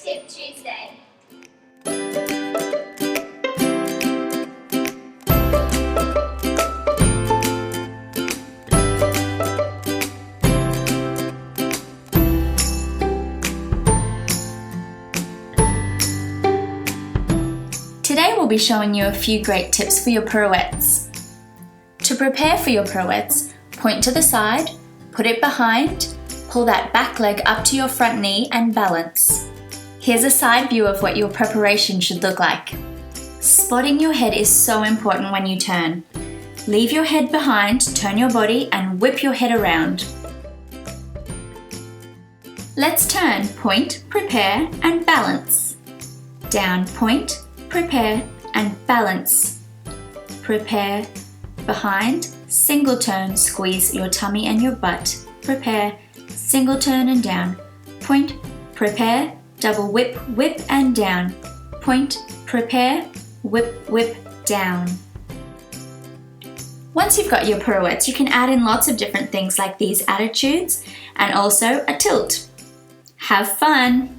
Tip Tuesday. Today we'll be showing you a few great tips for your pirouettes. To prepare for your pirouettes, point to the side, put it behind, pull that back leg up to your front knee and balance. Here's a side view of what your preparation should look like. Spotting your head is so important when you turn. Leave your head behind, turn your body and whip your head around. Let's turn, point, prepare and balance. Down, point, prepare and balance. Prepare, behind, single turn, squeeze your tummy and your butt. Prepare, single turn and down. Point, prepare, double whip, whip and down. Point, prepare, whip, whip, down. Once you've got your pirouettes, you can add in lots of different things like these attitudes and also a tilt. Have fun!